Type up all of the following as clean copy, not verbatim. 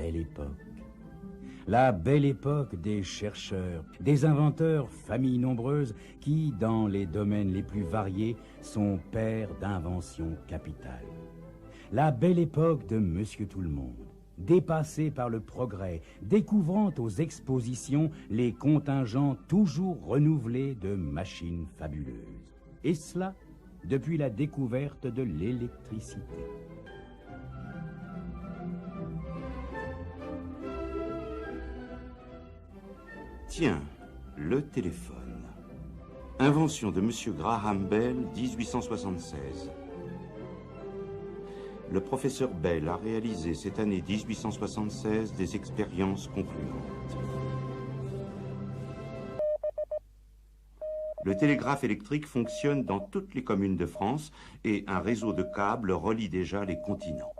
belle époque. La belle époque des chercheurs, des inventeurs, familles nombreuses qui, dans les domaines les plus variés, sont pères d'inventions capitales. La belle époque de Monsieur Tout-le-Monde, dépassé par le progrès, découvrant aux expositions les contingents toujours renouvelés de machines fabuleuses. Et cela depuis la découverte de l'électricité. Tiens, le téléphone. Invention de M. Graham Bell, 1876. Le professeur Bell a réalisé cette année 1876 des expériences concluantes. Le télégraphe électrique fonctionne dans toutes les communes de France et un réseau de câbles relie déjà les continents.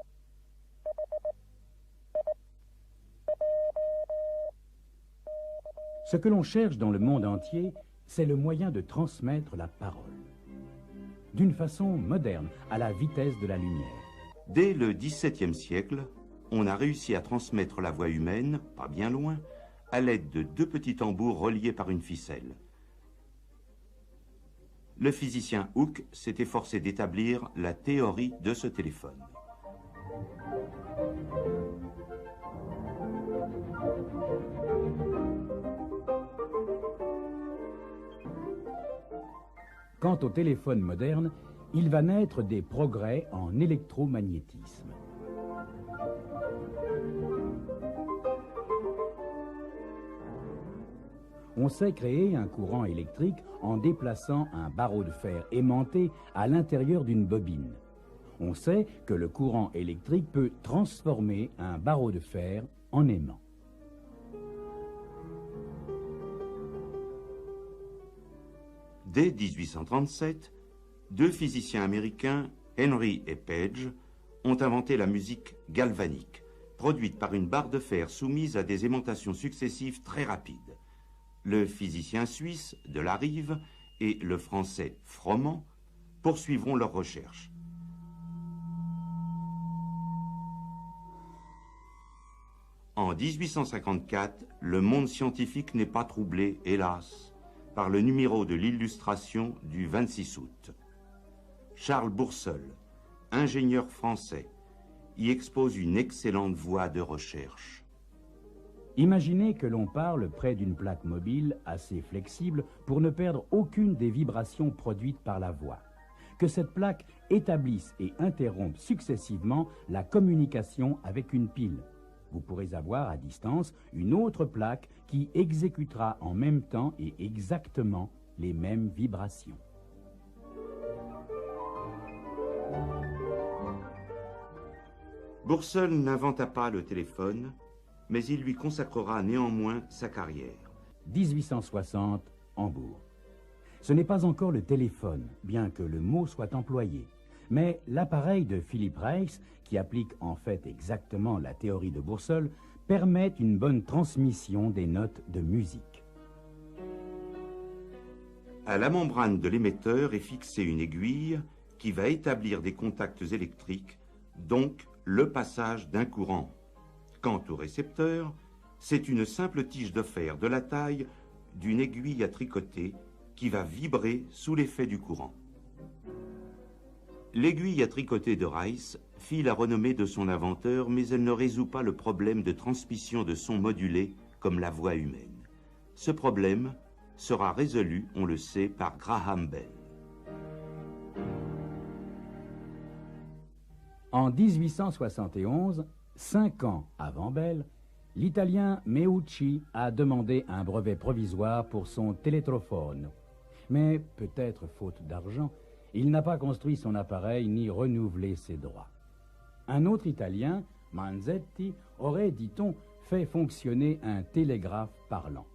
Ce que l'on cherche dans le monde entier, c'est le moyen de transmettre la parole. D'une façon moderne, à la vitesse de la lumière. Dès le XVIIe siècle, on a réussi à transmettre la voix humaine, pas bien loin, à l'aide de deux petits tambours reliés par une ficelle. Le physicien Hooke s'est efforcé d'établir la théorie de ce téléphone. Quant au téléphone moderne, il va naître des progrès en électromagnétisme. On sait créer un courant électrique en déplaçant un barreau de fer aimanté à l'intérieur d'une bobine. On sait que le courant électrique peut transformer un barreau de fer en aimant. Dès 1837, deux physiciens américains, Henry et Page, ont inventé la musique galvanique, produite par une barre de fer soumise à des aimantations successives très rapides. Le physicien suisse de Larive et le français Froment poursuivront leurs recherches. En 1854, le monde scientifique n'est pas troublé, hélas, par le numéro de l'Illustration du 26 août. Charles Bourseul, ingénieur français, y expose une excellente voie de recherche. Imaginez que l'on parle près d'une plaque mobile assez flexible pour ne perdre aucune des vibrations produites par la voix. Que cette plaque établisse et interrompe successivement la communication avec une pile. Vous pourrez avoir à distance une autre plaque qui exécutera en même temps et exactement les mêmes vibrations. Bourseul n'inventa pas le téléphone, mais il lui consacrera néanmoins sa carrière. 1860, Hambourg. Ce n'est pas encore le téléphone, bien que le mot soit employé, mais l'appareil de Philipp Reis, qui applique en fait exactement la théorie de Bourseul, permet une bonne transmission des notes de musique. À la membrane de l'émetteur est fixée une aiguille qui va établir des contacts électriques, donc le passage d'un courant. Quant au récepteur, c'est une simple tige de fer de la taille d'une aiguille à tricoter qui va vibrer sous l'effet du courant. L'aiguille à tricoter de Reis fit la renommée de son inventeur, mais elle ne résout pas le problème de transmission de son modulé comme la voix humaine. Ce problème sera résolu, on le sait, par Graham Bell. En 1871, 5 ans avant Bell, l'Italien Meucci a demandé un brevet provisoire pour son télétrophone. Mais, peut-être faute d'argent, il n'a pas construit son appareil ni renouvelé ses droits. Un autre Italien, Manzetti, aurait, dit-on, fait fonctionner un télégraphe parlant.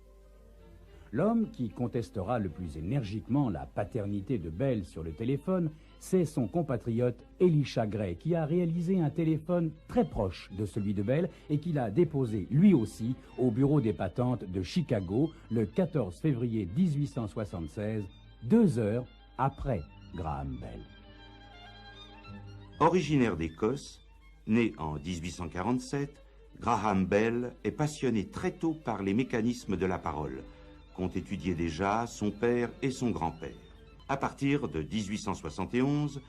L'homme qui contestera le plus énergiquement la paternité de Bell sur le téléphone, c'est son compatriote Elisha Gray, qui a réalisé un téléphone très proche de celui de Bell et qu'il a déposé lui aussi au bureau des patentes de Chicago le 14 février 1876, 2 heures après Graham Bell. Originaire d'Écosse, né en 1847, Graham Bell est passionné très tôt par les mécanismes de la parole, qu'ont étudié déjà son père et son grand-père. À partir de 1871,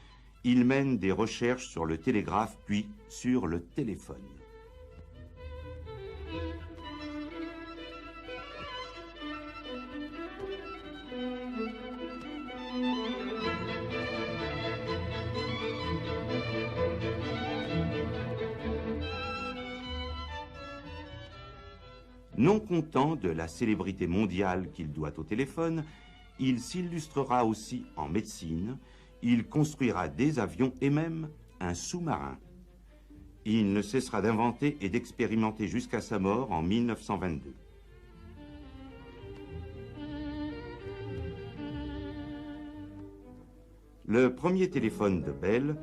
il mène des recherches sur le télégraphe puis sur le téléphone. Non content de la célébrité mondiale qu'il doit au téléphone, il s'illustrera aussi en médecine, il construira des avions et même un sous-marin. Il ne cessera d'inventer et d'expérimenter jusqu'à sa mort en 1922. Le premier téléphone de Bell,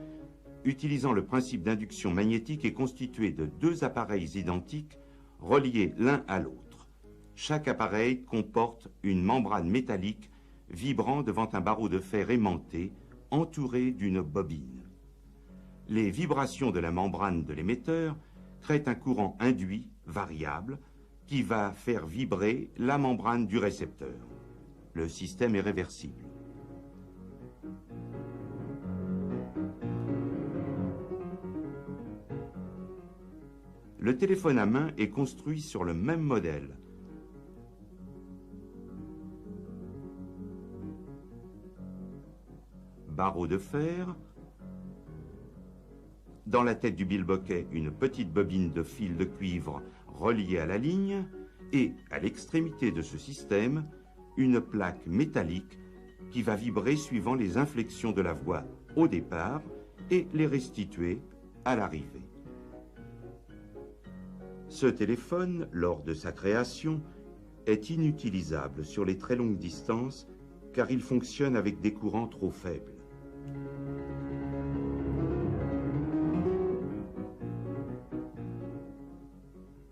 utilisant le principe d'induction magnétique, est constitué de deux appareils identiques reliés l'un à l'autre. Chaque appareil comporte une membrane métallique vibrant devant un barreau de fer aimanté entouré d'une bobine. Les vibrations de la membrane de l'émetteur créent un courant induit variable qui va faire vibrer la membrane du récepteur. Le système est réversible. Le téléphone à main est construit sur le même modèle. Barreau de fer. Dans la tête du bilboquet, une petite bobine de fil de cuivre reliée à la ligne et, à l'extrémité de ce système, une plaque métallique qui va vibrer suivant les inflexions de la voix au départ et les restituer à l'arrivée. Ce téléphone, lors de sa création, est inutilisable sur les très longues distances car il fonctionne avec des courants trop faibles.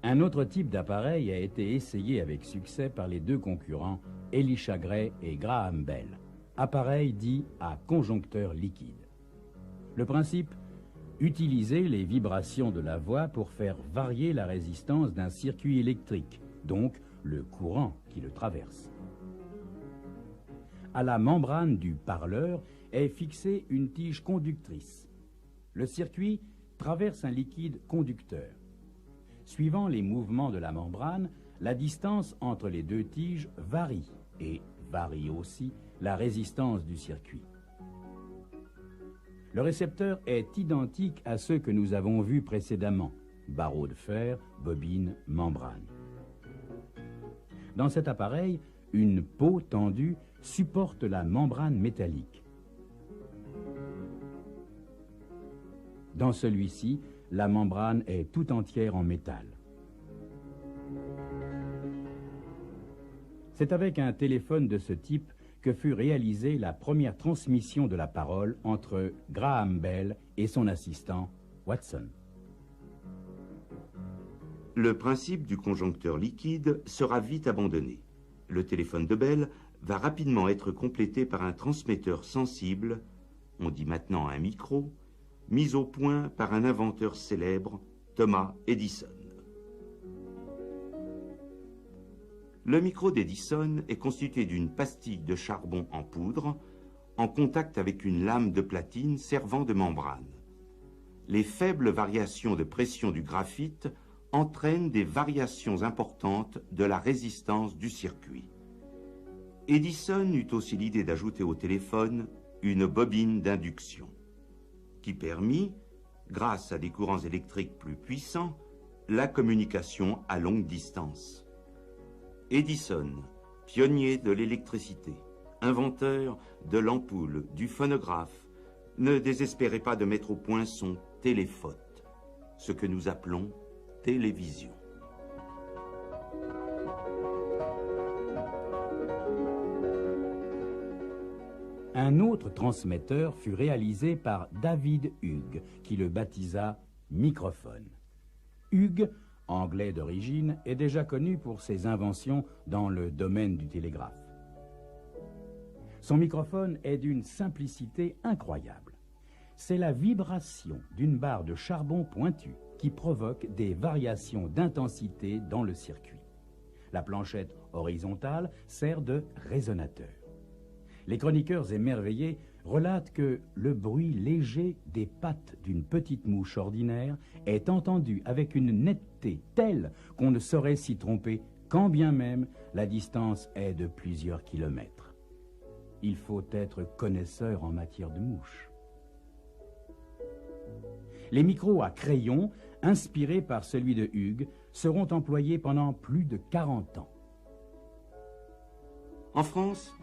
Un autre type d'appareil a été essayé avec succès par les deux concurrents, Elisha Gray et Graham Bell. Appareil dit à conjoncteur liquide. Le principe, utiliser les vibrations de la voix pour faire varier la résistance d'un circuit électrique, donc le courant qui le traverse. À la membrane du parleur est fixée une tige conductrice. Le circuit traverse un liquide conducteur. Suivant les mouvements de la membrane, la distance entre les deux tiges varie et varie aussi la résistance du circuit. Le récepteur est identique à ceux que nous avons vus précédemment, barreau de fer, bobine, membrane. Dans cet appareil, une peau tendue supporte la membrane métallique. Dans celui-ci, la membrane est tout entière en métal. C'est avec un téléphone de ce type que fut réalisée la première transmission de la parole entre Graham Bell et son assistant Watson. Le principe du conjoncteur liquide sera vite abandonné. Le téléphone de Bell va rapidement être complété par un transmetteur sensible, on dit maintenant un micro, mis au point par un inventeur célèbre, Thomas Edison. Le micro d'Edison est constitué d'une pastille de charbon en poudre, en contact avec une lame de platine servant de membrane. Les faibles variations de pression du graphite entraînent des variations importantes de la résistance du circuit. Edison eut aussi l'idée d'ajouter au téléphone une bobine d'induction, qui permit, grâce à des courants électriques plus puissants, la communication à longue distance. Edison, pionnier de l'électricité, inventeur de l'ampoule, du phonographe, ne désespérait pas de mettre au point son téléphote, ce que nous appelons télévision. Un autre transmetteur fut réalisé par David Hughes, qui le baptisa microphone. Hughes, anglais d'origine, est déjà connu pour ses inventions dans le domaine du télégraphe. Son microphone est d'une simplicité incroyable. C'est la vibration d'une barre de charbon pointue qui provoque des variations d'intensité dans le circuit. La planchette horizontale sert de résonateur. Les chroniqueurs émerveillés relatent que le bruit léger des pattes d'une petite mouche ordinaire est entendu avec une netteté telle qu'on ne saurait s'y tromper, quand bien même la distance est de plusieurs kilomètres. Il faut être connaisseur en matière de mouches. Les micros à crayon, inspirés par celui de Hughes, seront employés pendant plus de 40 ans. En France,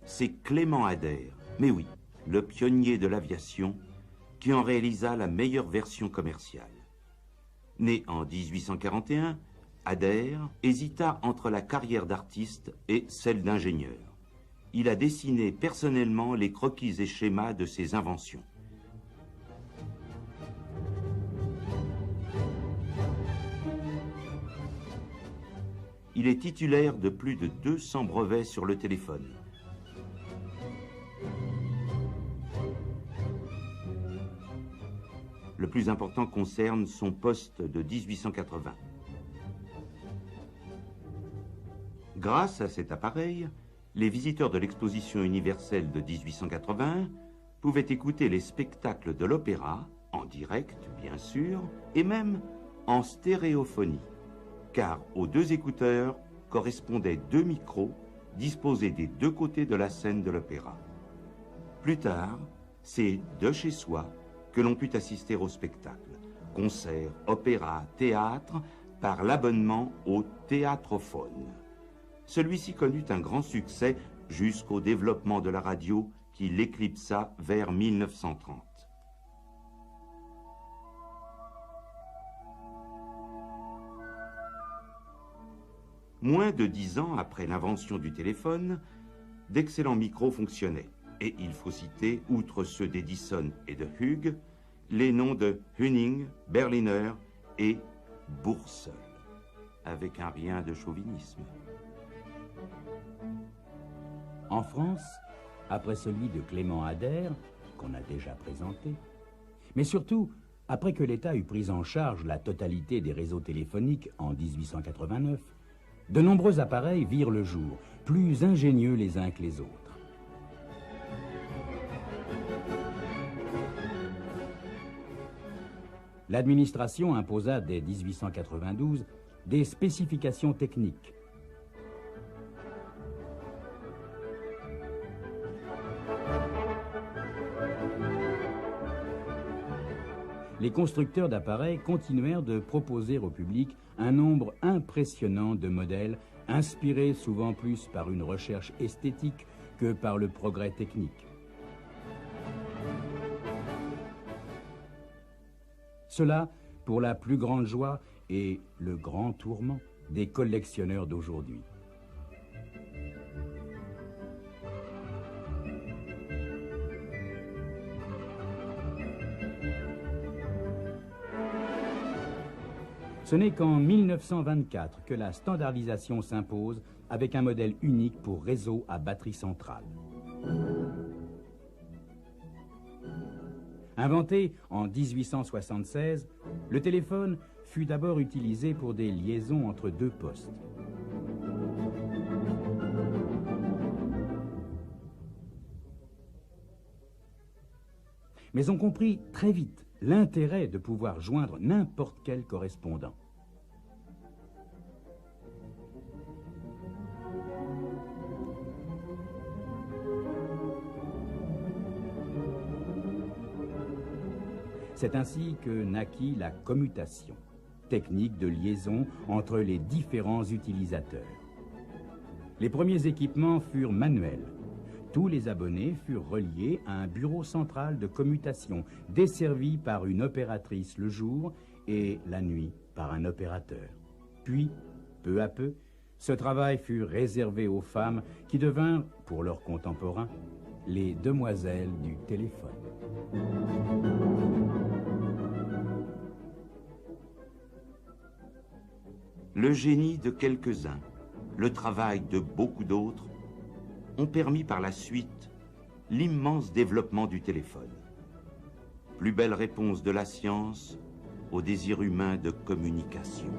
c'est Clément Ader, mais oui, le pionnier de l'aviation, qui en réalisa la meilleure version commerciale. Né en 1841, Ader hésita entre la carrière d'artiste et celle d'ingénieur. Il a dessiné personnellement les croquis et schémas de ses inventions. Il est titulaire de plus de 200 brevets sur le téléphone. Le plus important concerne son poste de 1880. Grâce à cet appareil, les visiteurs de l'exposition universelle de 1881 pouvaient écouter les spectacles de l'opéra, en direct bien sûr, et même en stéréophonie, car aux deux écouteurs correspondaient deux micros disposés des deux côtés de la scène de l'opéra. Plus tard, c'est de chez soi que l'on put assister au spectacle, concerts, opéras, théâtre, par l'abonnement au théâtrophone. Celui-ci connut un grand succès jusqu'au développement de la radio qui l'éclipsa vers 1930. Moins de 10 ans après l'invention du téléphone, d'excellents micros fonctionnaient. Et il faut citer, outre ceux d'Edison et de Hughes, les noms de Huning, Berliner et Boursel, avec un rien de chauvinisme. En France, après celui de Clément Ader, qu'on a déjà présenté, mais surtout après que l'État eut pris en charge la totalité des réseaux téléphoniques en 1889, de nombreux appareils virent le jour, plus ingénieux les uns que les autres. L'administration imposa dès 1892 des spécifications techniques. Les constructeurs d'appareils continuèrent de proposer au public un nombre impressionnant de modèles, inspirés souvent plus par une recherche esthétique que par le progrès technique. Cela pour la plus grande joie et le grand tourment des collectionneurs d'aujourd'hui. Ce n'est qu'en 1924 que la standardisation s'impose avec un modèle unique pour réseau à batterie centrale. Inventé en 1876, le téléphone fut d'abord utilisé pour des liaisons entre deux postes. Mais on comprit très vite l'intérêt de pouvoir joindre n'importe quel correspondant. C'est ainsi que naquit la commutation, technique de liaison entre les différents utilisateurs. Les premiers équipements furent manuels. Tous les abonnés furent reliés à un bureau central de commutation, desservi par une opératrice le jour et la nuit par un opérateur. Puis, peu à peu, ce travail fut réservé aux femmes qui devinrent, pour leurs contemporains, les demoiselles du téléphone. Le génie de quelques-uns, le travail de beaucoup d'autres, ont permis par la suite l'immense développement du téléphone. plus belle réponse de la science au désir humain de communication.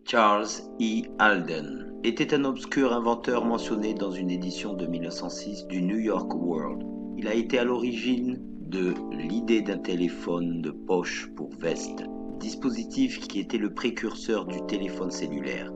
Charles E. Alden était un obscur inventeur mentionné dans une édition de 1906 du New York World. Il a été à l'origine de l'idée d'un téléphone de poche pour veste, dispositif qui était le précurseur du téléphone cellulaire.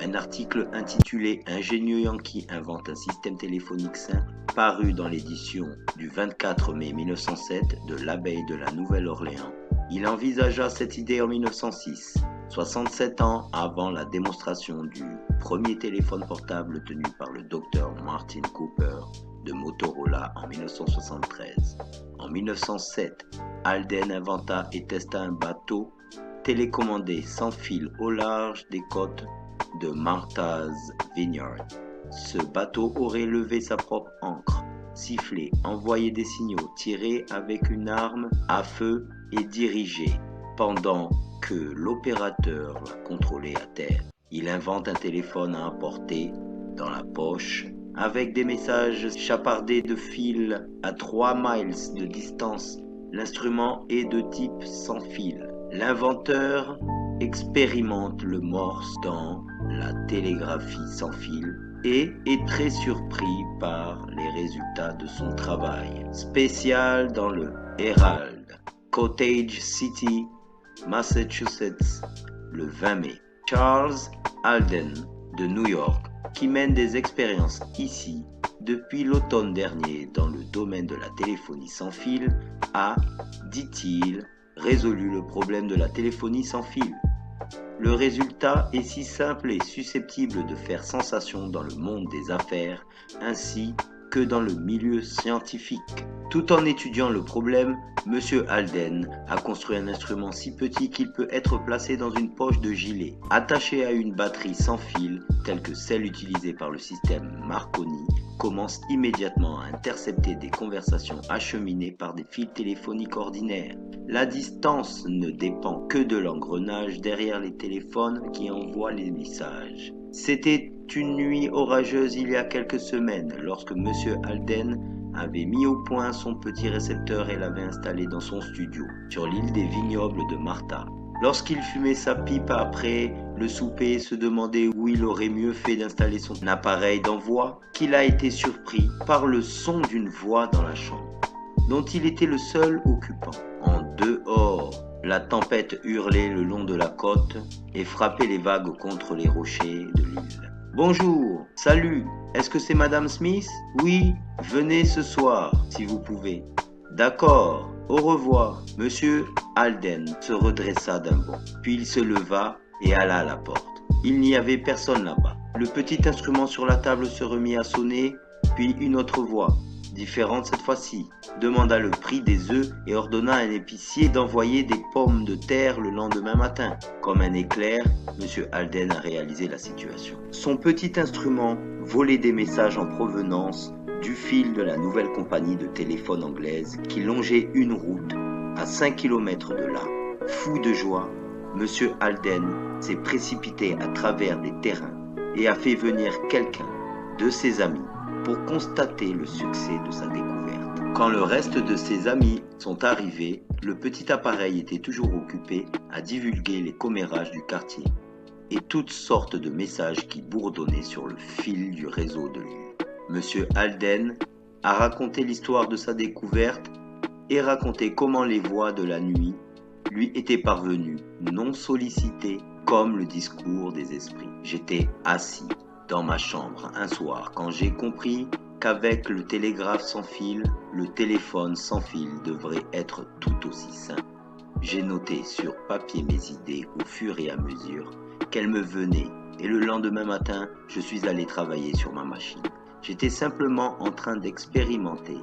Un article intitulé « Ingénieux Yankee invente un système téléphonique simple » paru dans l'édition du 24 mai 1907 de l'Abeille de la Nouvelle-Orléans. Il envisagea cette idée en 1906. 67 ans avant la démonstration du premier téléphone portable tenu par le docteur Martin Cooper de Motorola en 1973. En 1907, Alden inventa et testa un bateau télécommandé sans fil au large des côtes de Martha's Vineyard. Ce bateau aurait levé sa propre ancre, sifflé, envoyé des signaux, tiré avec une arme à feu et dirigé pendant que l'opérateur la contrôlait à terre. Il invente un téléphone à emporter dans la poche avec des messages chapardés de fil à 3 miles de distance. L'instrument est de type sans fil. L'inventeur expérimente le Morse dans la télégraphie sans fil et est très surpris par les résultats de son travail. Spécial dans le Herald, Cottage City, Massachusetts, le 20 mai. Charles Alden de New York, qui mène des expériences ici depuis l'automne dernier dans le domaine de la téléphonie sans fil, a, dit-il, résolu le problème de la téléphonie sans fil. Le résultat est si simple et susceptible de faire sensation dans le monde des affaires ainsi que dans le milieu scientifique. Tout en étudiant le problème, M. Alden a construit un instrument si petit qu'il peut être placé dans une poche de gilet, attaché à une batterie sans fil telle que celle utilisée par le système Marconi, commence immédiatement à intercepter des conversations acheminées par des fils téléphoniques ordinaires. La distance ne dépend que de l'engrenage derrière les téléphones qui envoient les messages. C'était une nuit orageuse il y a quelques semaines lorsque M. Alden avait mis au point son petit récepteur et l'avait installé dans son studio, sur l'île des vignobles de Martha. Lorsqu'il fumait sa pipe après le souper et se demandait où il aurait mieux fait d'installer son appareil d'envoi, qu'il a été surpris par le son d'une voix dans la chambre, dont il était le seul occupant. En dehors, la tempête hurlait le long de la côte et frappait les vagues contre les rochers de l'île. « Bonjour, salut, est-ce que c'est Madame Smith? Oui, venez ce soir, si vous pouvez. D'accord, au revoir. » Monsieur Alden se redressa d'un bond, puis il se leva et alla à la porte. Il n'y avait personne là-bas. Le petit instrument sur la table se remit à sonner, puis une autre voix, différente cette fois-ci, demanda le prix des œufs et ordonna à un épicier d'envoyer des pommes de terre le lendemain matin. Comme un éclair, M. Alden a réalisé la situation. Son petit instrument volait des messages en provenance du fil de la nouvelle compagnie de téléphone anglaise qui longeait une route à 5 km de là. Fou de joie, M. Alden s'est précipité à travers des terrains et a fait venir quelqu'un de ses amis pour constater le succès de sa découverte. Quand le reste de ses amis sont arrivés, le petit appareil était toujours occupé à divulguer les commérages du quartier et toutes sortes de messages qui bourdonnaient sur le fil du réseau de l'île. Monsieur Alden a raconté l'histoire de sa découverte et raconté comment les voix de la nuit lui étaient parvenues, non sollicitées, comme le discours des esprits. J'étais assis dans ma chambre un soir quand j'ai compris qu'avec le télégraphe sans fil, le téléphone sans fil devrait être tout aussi simple. J'ai noté sur papier mes idées au fur et à mesure qu'elles me venaient et le lendemain matin, je suis allé travailler sur ma machine. J'étais simplement en train d'expérimenter,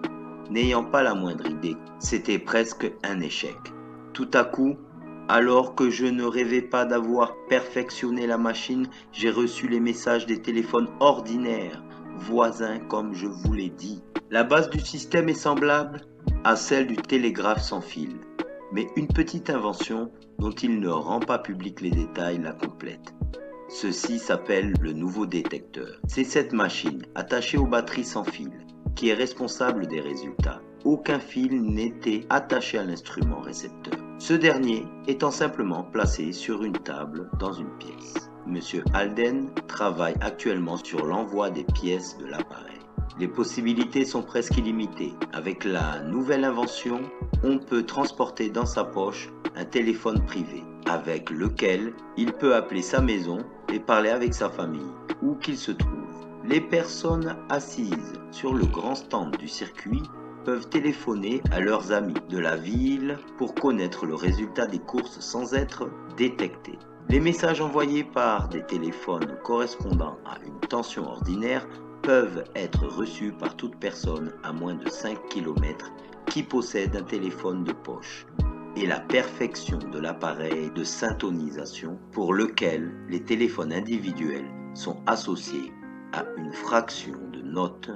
n'ayant pas la moindre idée. C'était presque un échec. Tout à coup, alors que je ne rêvais pas d'avoir perfectionné la machine, j'ai reçu les messages des téléphones ordinaires, voisins comme je vous l'ai dit. La base du système est semblable à celle du télégraphe sans fil, mais une petite invention dont il ne rend pas public les détails la complète. Ceci s'appelle le nouveau détecteur. C'est cette machine, attachée aux batteries sans fil, qui est responsable des résultats. Aucun fil n'était attaché à l'instrument récepteur. Ce dernier étant simplement placé sur une table dans une pièce. Monsieur Alden travaille actuellement sur l'envoi des pièces de l'appareil. Les possibilités sont presque illimitées. Avec la nouvelle invention, on peut transporter dans sa poche un téléphone privé, avec lequel il peut appeler sa maison et parler avec sa famille, où qu'il se trouve. Les personnes assises sur le grand stand du circuit peuvent téléphoner à leurs amis de la ville pour connaître le résultat des courses sans être détectés. Les messages envoyés par des téléphones correspondant à une tension ordinaire peuvent être reçus par toute personne à moins de 5 km qui possède un téléphone de poche et la perfection de l'appareil de syntonisation pour lequel les téléphones individuels sont associés à une fraction de note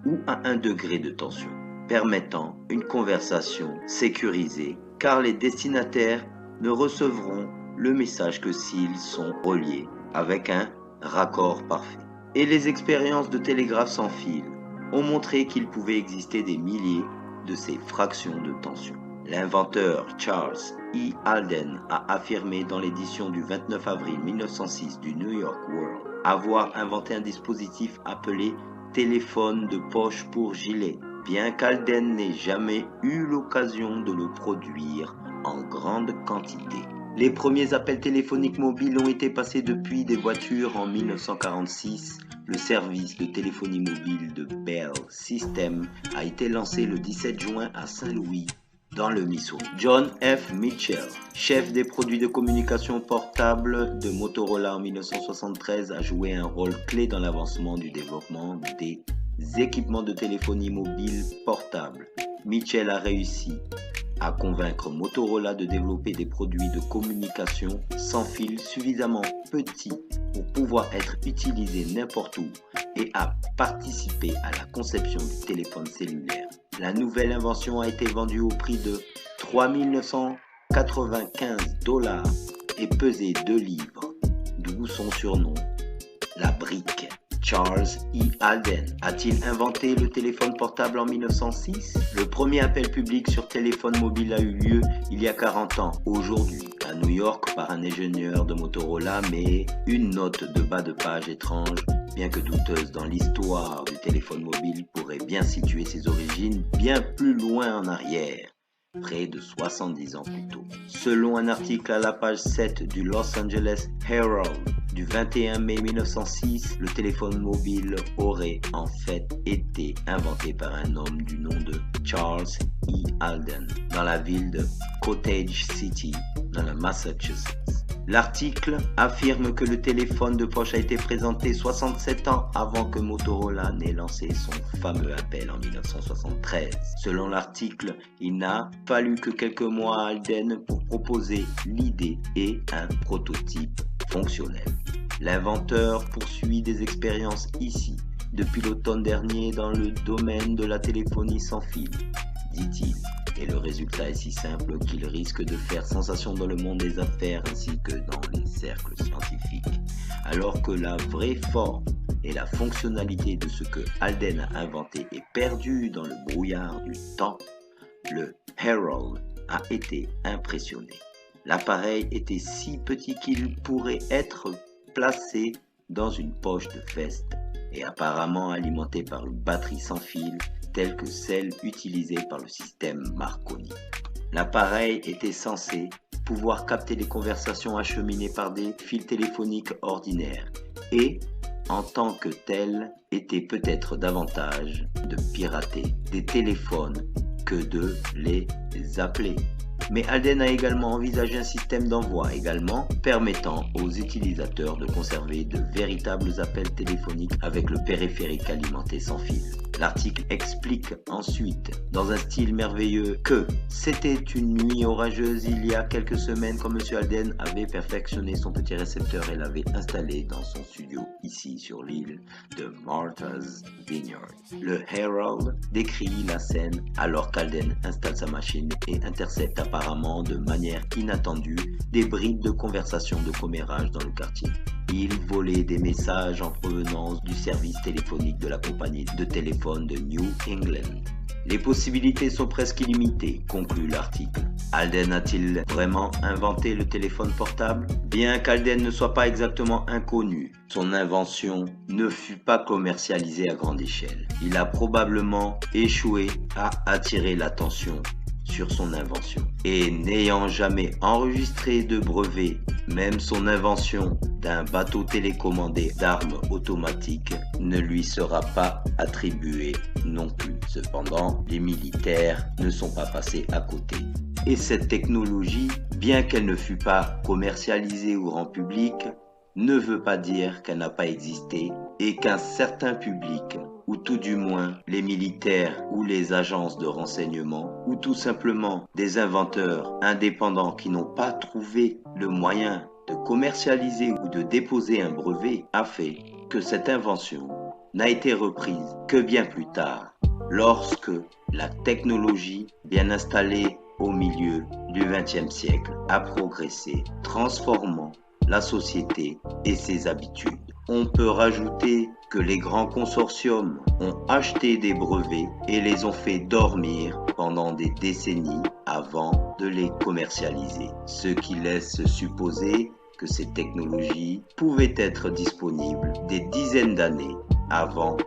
ou à un degré de tension, permettant une conversation sécurisée car les destinataires ne recevront le message que s'ils sont reliés avec un raccord parfait. Et les expériences de télégraphe sans fil ont montré qu'il pouvait exister des milliers de ces fractions de tension. L'inventeur Charles E. Alden a affirmé dans l'édition du 29 avril 1906 du New York World avoir inventé un dispositif appelé téléphone de poche pour gilet, bien qu'Alden n'ait jamais eu l'occasion de le produire en grande quantité. Les premiers appels téléphoniques mobiles ont été passés depuis des voitures en 1946. Le service de téléphonie mobile de Bell System a été lancé le 17 juin à Saint-Louis, dans le Missouri. John F. Mitchell, chef des produits de communication portable de Motorola en 1973, a joué un rôle clé dans l'avancement du développement des équipements de téléphonie mobile portable. Mitchell a réussi à convaincre Motorola de développer des produits de communication sans fil suffisamment petits pour pouvoir être utilisés n'importe où et a participé à la conception du téléphone cellulaire. La nouvelle invention a été vendue au prix de 3 995 $ et pesait 2 livres, d'où son surnom, la brique. Charles E. Alden a-t-il inventé le téléphone portable en 1906 ? Le premier appel public sur téléphone mobile a eu lieu il y a 40 ans, aujourd'hui, à New York par un ingénieur de Motorola, mais une note de bas de page étrange, bien que douteuse dans l'histoire du téléphone mobile, pourrait bien situer ses origines bien plus loin en arrière, près de 70 ans plus tôt. Selon un article à la page 7 du Los Angeles Herald du 21 mai 1906, le téléphone mobile aurait en fait été inventé par un homme du nom de Charles E. Alden dans la ville de Cottage City, dans le Massachusetts. L'article affirme que le téléphone de poche a été présenté 67 ans avant que Motorola n'ait lancé son fameux appel en 1973. Selon l'article, il n'a fallu que quelques mois à Alden pour proposer l'idée et un prototype fonctionnel. L'inventeur poursuit des expériences ici, depuis l'automne dernier dans le domaine de la téléphonie sans fil, dit-il. Et le résultat est si simple qu'il risque de faire sensation dans le monde des affaires ainsi que dans les cercles scientifiques. Alors que la vraie forme et la fonctionnalité de ce que Alden a inventé est perdue dans le brouillard du temps, le Herald a été impressionné. L'appareil était si petit qu'il pourrait être placé dans une poche de veste et apparemment alimenté par une batterie sans fil telle que celle utilisée par le système Marconi. L'appareil était censé pouvoir capter les conversations acheminées par des fils téléphoniques ordinaires et, en tant que tel, était peut-être davantage de pirater des téléphones que de les appeler. Mais Alden a également envisagé un système d'envoi permettant aux utilisateurs de conserver de véritables appels téléphoniques avec le périphérique alimenté sans fil. L'article explique ensuite, dans un style merveilleux, que c'était une nuit orageuse il y a quelques semaines quand M. Alden avait perfectionné son petit récepteur et l'avait installé dans son studio ici sur l'île de Martha's Vineyard. Le Herald décrit la scène alors qu'Alden installe sa machine et intercepte apparemment de manière inattendue des bribes de conversation de commérage dans le quartier. Il volait des messages en provenance du service téléphonique de la compagnie de téléphone de New England. Les possibilités sont presque illimitées, conclut l'article. Alden a-t-il vraiment inventé le téléphone portable? Bien qu'Alden ne soit pas exactement inconnu, son invention ne fut pas commercialisée à grande échelle. Il a probablement échoué à attirer l'attention sur son invention. Et n'ayant jamais enregistré de brevet, même son invention d'un bateau télécommandé d'armes automatiques ne lui sera pas attribuée non plus. Cependant, les militaires ne sont pas passés à côté. Et cette technologie, bien qu'elle ne fût pas commercialisée au grand public, ne veut pas dire qu'elle n'a pas existé et qu'un certain public, ou tout du moins les militaires ou les agences de renseignement, ou tout simplement des inventeurs indépendants qui n'ont pas trouvé le moyen de commercialiser ou de déposer un brevet, a fait que cette invention n'a été reprise que bien plus tard, lorsque la technologie bien installée au milieu du XXe siècle a progressé, transformant la société et ses habitudes. On peut rajouter que les grands consortiums ont acheté des brevets et les ont fait dormir pendant des décennies avant de les commercialiser, ce qui laisse supposer que ces technologies pouvaient être disponibles des dizaines d'années avant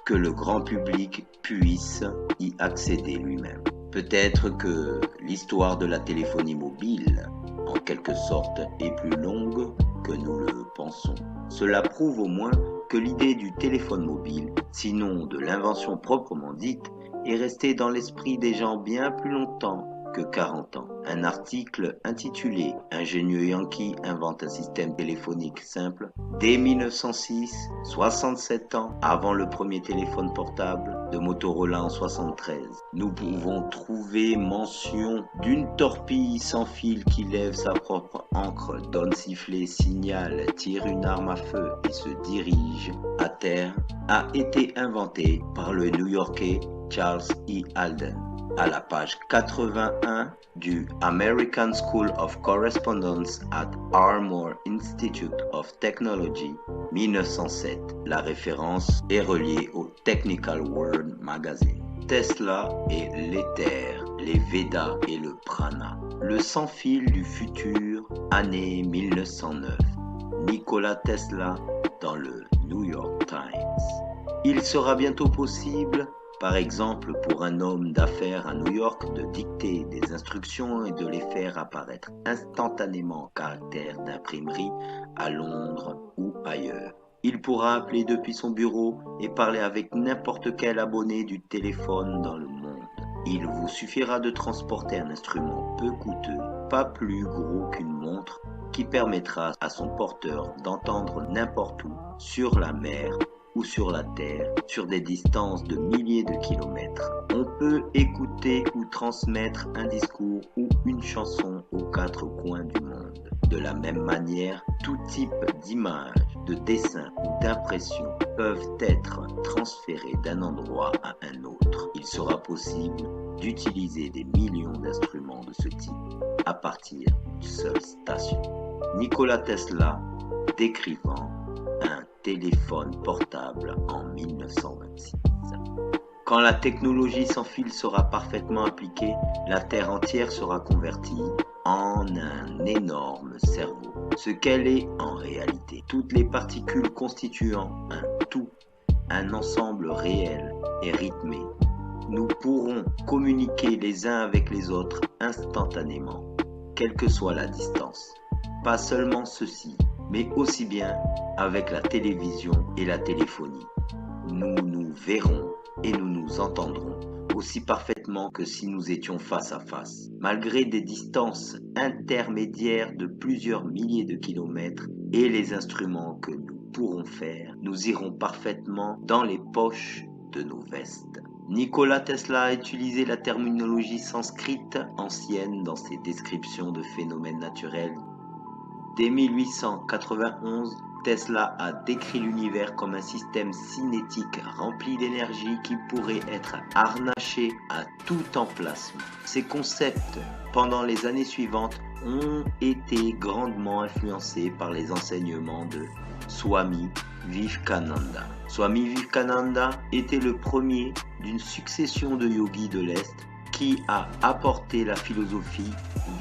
que le grand public puisse y accéder lui-même. Peut-être que l'histoire de la téléphonie mobile, en quelque sorte, est plus longue que nous le pensons. Cela prouve au moins que l'idée du téléphone mobile, sinon de l'invention proprement dite, est restée dans l'esprit des gens bien plus longtemps que 40 ans. Un article intitulé « Ingénieux Yankee invente un système téléphonique simple » dès 1906, 67 ans avant le premier téléphone portable de Motorola en 73. Nous pouvons trouver mention d'une torpille sans fil qui lève sa propre ancre, donne sifflet, signale, tire une arme à feu et se dirige à terre, a été inventé par le New-Yorkais Charles E. Alden. À la page 81 du American School of Correspondence at Armour Institute of Technology, 1907. La référence est reliée au Technical World Magazine. Tesla et l'éther, les Védas et le prana. Le sans-fil du futur, année 1909. Nikola Tesla dans le New York Times. Il sera bientôt possible, par exemple, pour un homme d'affaires à New York, de dicter des instructions et de les faire apparaître instantanément en caractère d'imprimerie à Londres ou ailleurs. Il pourra appeler depuis son bureau et parler avec n'importe quel abonné du téléphone dans le monde. Il vous suffira de transporter un instrument peu coûteux, pas plus gros qu'une montre, qui permettra à son porteur d'entendre n'importe où, sur la mer ou sur la terre, sur des distances de milliers de kilomètres. On peut écouter ou transmettre un discours ou une chanson aux quatre coins du monde. De la même manière, tout type d'image, de dessin ou d'impression peuvent être transférés d'un endroit à un autre. Il sera possible d'utiliser des millions d'instruments de ce type à partir d'une seule station. Nikola Tesla décrivant un téléphone portable en 1926. Quand la technologie sans fil sera parfaitement appliquée, la Terre entière sera convertie en un énorme cerveau. Ce qu'elle est en réalité. Toutes les particules constituant un tout un ensemble réel et rythmé. Nous pourrons communiquer les uns avec les autres instantanément, quelle que soit la distance. Pas seulement ceci, mais aussi bien avec la télévision et la téléphonie. Nous nous verrons et nous nous entendrons aussi parfaitement que si nous étions face à face. Malgré des distances intermédiaires de plusieurs milliers de kilomètres et les instruments que nous pourrons faire, nous irons parfaitement dans les poches de nos vestes. Nikola Tesla a utilisé la terminologie sanskrite ancienne dans ses descriptions de phénomènes naturels. Dès 1891, Tesla a décrit l'univers comme un système cinétique rempli d'énergie qui pourrait être harnaché à tout emplacement. Ces concepts, pendant les années suivantes, ont été grandement influencés par les enseignements de Swami Vivekananda. Swami Vivekananda était le premier d'une succession de yogis de l'Est qui a apporté la philosophie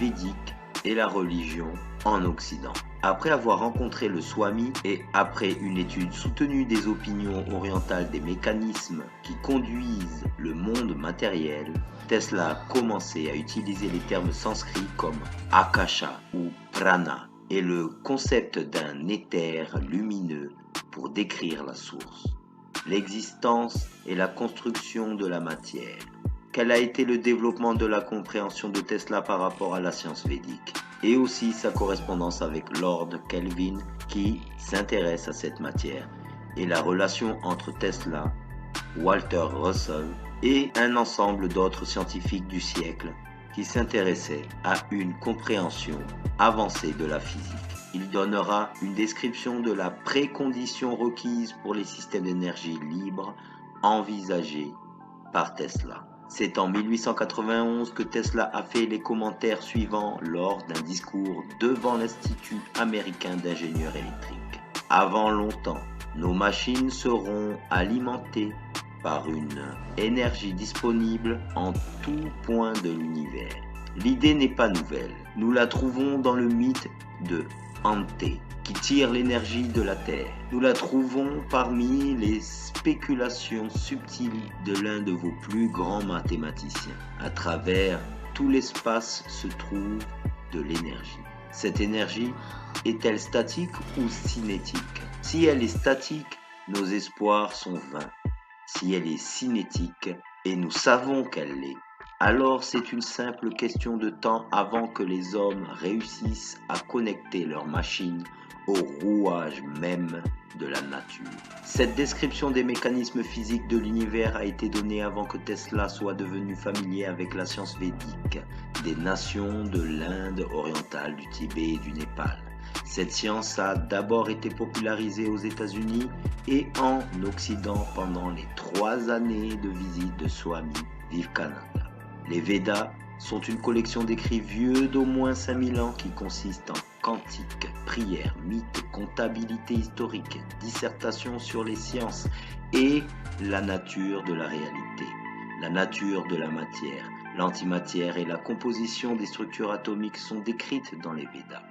védique et la religion en Occident. Après avoir rencontré le Swami et après une étude soutenue des opinions orientales des mécanismes qui conduisent le monde matériel, Tesla a commencé à utiliser les termes sanskrits comme Akasha ou Prana et le concept d'un éther lumineux pour décrire la source, l'existence et la construction de la matière. Quel a été le développement de la compréhension de Tesla par rapport à la science védique et aussi sa correspondance avec Lord Kelvin qui s'intéresse à cette matière et la relation entre Tesla, Walter Russell et un ensemble d'autres scientifiques du siècle qui s'intéressaient à une compréhension avancée de la physique. Il donnera une description de la précondition requise pour les systèmes d'énergie libre envisagés par Tesla. C'est en 1891 que Tesla a fait les commentaires suivants lors d'un discours devant l'Institut américain d'ingénieurs électriques. Avant longtemps, nos machines seront alimentées par une énergie disponible en tout point de l'univers. L'idée n'est pas nouvelle. Nous la trouvons dans le mythe de Ante, qui tire l'énergie de la Terre. Nous la trouvons parmi les spéculations subtiles de l'un de vos plus grands mathématiciens. À travers tout l'espace se trouve de l'énergie. Cette énergie est-elle statique ou cinétique? Si elle est statique, nos espoirs sont vains. Si elle est cinétique, et nous savons qu'elle l'est, alors c'est une simple question de temps avant que les hommes réussissent à connecter leurs machines au rouage même de la nature. Cette description des mécanismes physiques de l'univers a été donnée avant que Tesla soit devenu familier avec la science védique des nations de l'Inde orientale, du Tibet et du Népal. Cette science a d'abord été popularisée aux États-Unis et en Occident pendant les 3 années de visite de Swami Vivekananda. Les Védas sont une collection d'écrits vieux d'au moins 5000 ans qui consistent en cantiques, prières, mythes, comptabilité historique, dissertations sur les sciences et la nature de la réalité, la nature de la matière, l'antimatière et la composition des structures atomiques sont décrites dans les Védas.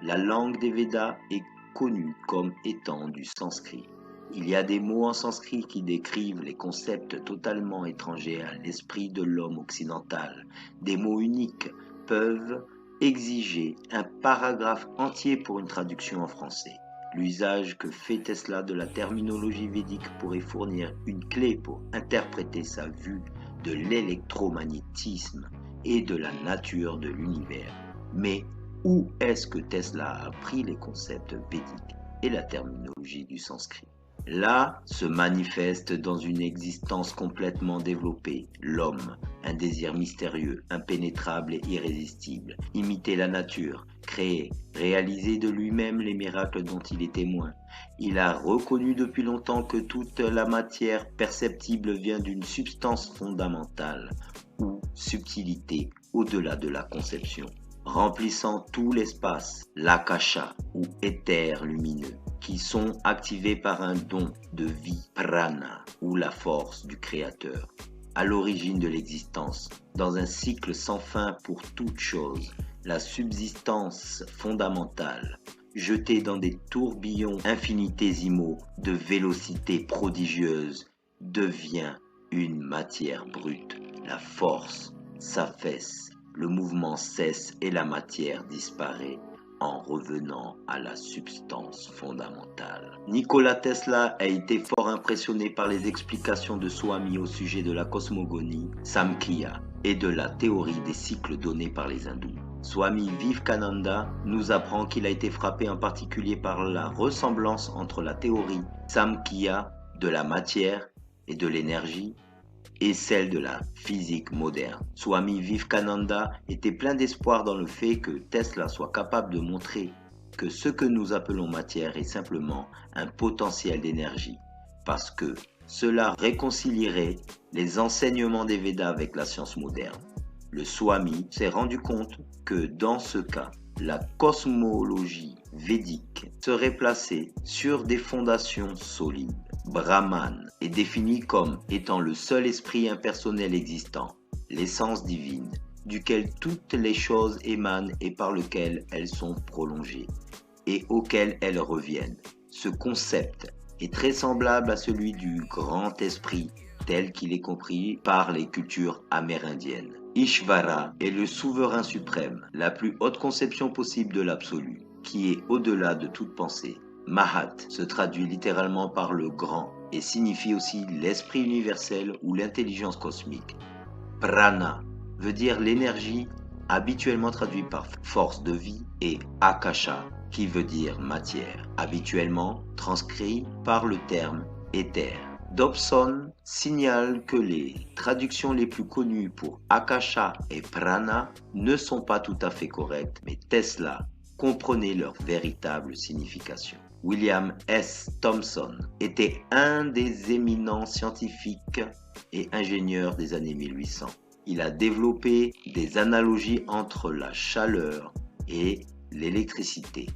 La langue des Védas est connue comme étant du sanskrit. Il y a des mots en sanskrit qui décrivent les concepts totalement étrangers à l'esprit de l'homme occidental. Des mots uniques peuvent exiger un paragraphe entier pour une traduction en français. L'usage que fait Tesla de la terminologie védique pourrait fournir une clé pour interpréter sa vue de l'électromagnétisme et de la nature de l'univers. Mais où est-ce que Tesla a appris les concepts védiques et la terminologie du sanskrit? Là se manifeste dans une existence complètement développée, l'homme, un désir mystérieux, impénétrable et irrésistible, imiter la nature, créer, réaliser de lui-même les miracles dont il est témoin. Il a reconnu depuis longtemps que toute la matière perceptible vient d'une substance fondamentale ou subtilité au-delà de la conception, remplissant tout l'espace, l'akasha ou éther lumineux, qui sont activés par un don de vie, prana, ou la force du Créateur, à l'origine de l'existence, dans un cycle sans fin pour toute chose, la subsistance fondamentale, jetée dans des tourbillons infinitésimaux de vélocité prodigieuse, devient une matière brute. La force s'affaisse, le mouvement cesse et la matière disparaît en revenant à la substance fondamentale. Nikola Tesla a été fort impressionné par les explications de Swami au sujet de la cosmogonie, Samkhya, et de la théorie des cycles donnés par les hindous. Swami Vivekananda nous apprend qu'il a été frappé en particulier par la ressemblance entre la théorie Samkhya de la matière et de l'énergie et celle de la physique moderne. Swami Vivekananda était plein d'espoir dans le fait que Tesla soit capable de montrer que ce que nous appelons matière est simplement un potentiel d'énergie, parce que cela réconcilierait les enseignements des Védas avec la science moderne. Le Swami s'est rendu compte que dans ce cas, la cosmologie védique serait placée sur des fondations solides. Brahman est défini comme étant le seul esprit impersonnel existant, l'essence divine, duquel toutes les choses émanent et par lequel elles sont prolongées, et auquel elles reviennent. Ce concept est très semblable à celui du grand esprit tel qu'il est compris par les cultures amérindiennes. Ishvara est le souverain suprême, la plus haute conception possible de l'absolu, qui est au-delà de toute pensée. Mahat se traduit littéralement par le grand et signifie aussi l'esprit universel ou l'intelligence cosmique. Prana veut dire l'énergie, habituellement traduit par force de vie, et Akasha, qui veut dire matière, habituellement transcrit par le terme éther. Dobson signale que les traductions les plus connues pour Akasha et Prana ne sont pas tout à fait correctes, mais Tesla comprenait leur véritable signification. William S. Thomson était un des éminents scientifiques et ingénieurs des années 1800. Il a développé des analogies entre la chaleur et l'électricité.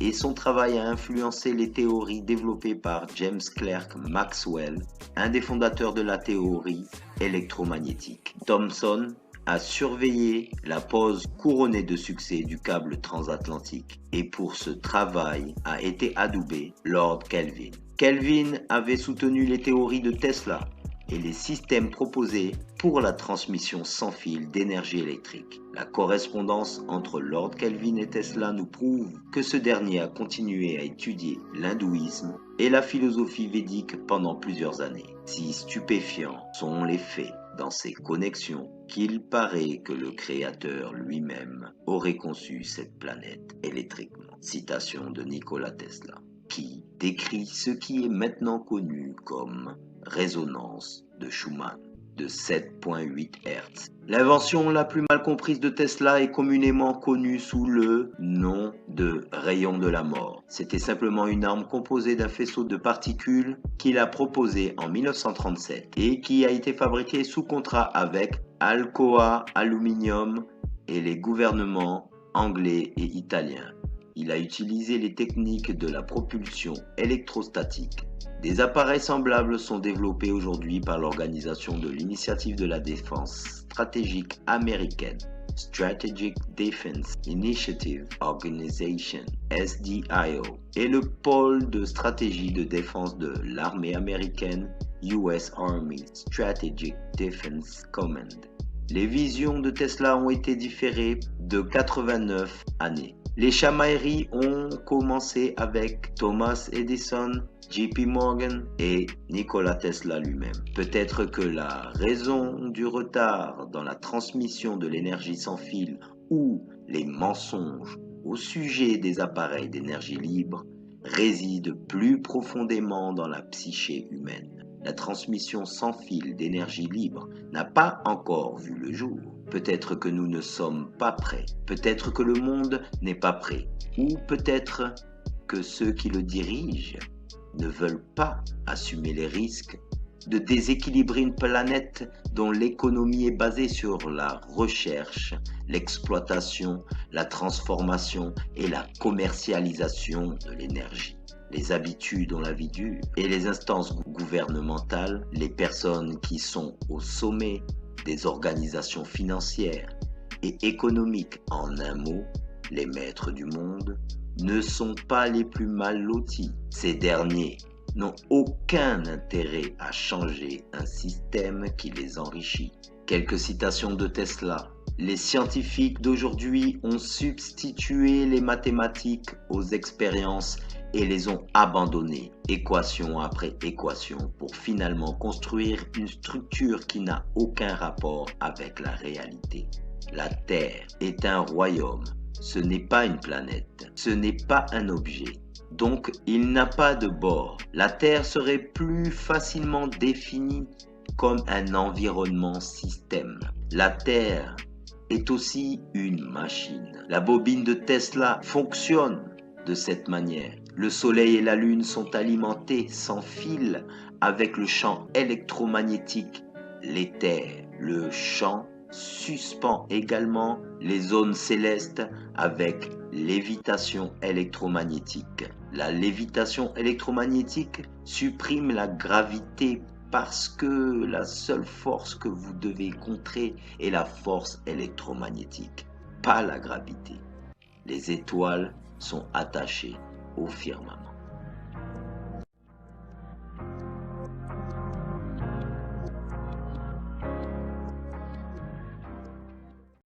Et son travail a influencé les théories développées par James Clerk Maxwell, un des fondateurs de la théorie électromagnétique. Thomson a surveillé la pose couronnée de succès du câble transatlantique et pour ce travail a été adoubé Lord Kelvin. Kelvin avait soutenu les théories de Tesla et les systèmes proposés pour la transmission sans fil d'énergie électrique. La correspondance entre Lord Kelvin et Tesla nous prouve que ce dernier a continué à étudier l'hindouisme et la philosophie védique pendant plusieurs années. Si stupéfiants sont les faits dans ces connexions qu'il paraît que le Créateur lui-même aurait conçu cette planète électriquement. Citation de Nikola Tesla, qui décrit ce qui est maintenant connu comme résonance de Schumann de 7,8 Hz. L'invention la plus mal comprise de Tesla est communément connue sous le nom de rayon de la mort. C'était simplement une arme composée d'un faisceau de particules qu'il a proposé en 1937 et qui a été fabriquée sous contrat avec Alcoa Aluminium et les gouvernements anglais et italiens. Il a utilisé les techniques de la propulsion électrostatique. Des appareils semblables sont développés aujourd'hui par l'Organisation de l'Initiative de la Défense Stratégique Américaine, Strategic Defense Initiative Organization, SDIO, et le pôle de stratégie de défense de l'armée américaine, US Army Strategic Defense Command. Les visions de Tesla ont été différées de 89 années. Les chamailleries ont commencé avec Thomas Edison, JP Morgan et Nikola Tesla lui-même. Peut-être que la raison du retard dans la transmission de l'énergie sans fil ou les mensonges au sujet des appareils d'énergie libre résident plus profondément dans la psyché humaine. La transmission sans fil d'énergie libre n'a pas encore vu le jour. Peut-être que nous ne sommes pas prêts. Peut-être que le monde n'est pas prêt. Ou peut-être que ceux qui le dirigent ne veulent pas assumer les risques de déséquilibrer une planète dont l'économie est basée sur la recherche, l'exploitation, la transformation et la commercialisation de l'énergie. Les habitudes ont la vie dure et les instances gouvernementales, les personnes qui sont au sommet des organisations financières et économiques, en un mot, les maîtres du monde, ne sont pas les plus mal lotis. Ces derniers n'ont aucun intérêt à changer un système qui les enrichit. Quelques citations de Tesla. Les scientifiques d'aujourd'hui ont substitué les mathématiques aux expériences et les ont abandonnées, équation après équation, pour finalement construire une structure qui n'a aucun rapport avec la réalité. La Terre est un royaume, ce n'est pas une planète, ce n'est pas un objet. Donc, il n'a pas de bord. La Terre serait plus facilement définie comme un environnement système. La Terre est aussi une machine. La bobine de Tesla fonctionne de cette manière. Le Soleil et la Lune sont alimentés sans fil avec le champ électromagnétique. L'éther, le champ, suspend également les zones célestes avec lévitation électromagnétique. La lévitation électromagnétique supprime la gravité parce que la seule force que vous devez contrer est la force électromagnétique, pas la gravité. Les étoiles sont attachées au firmament.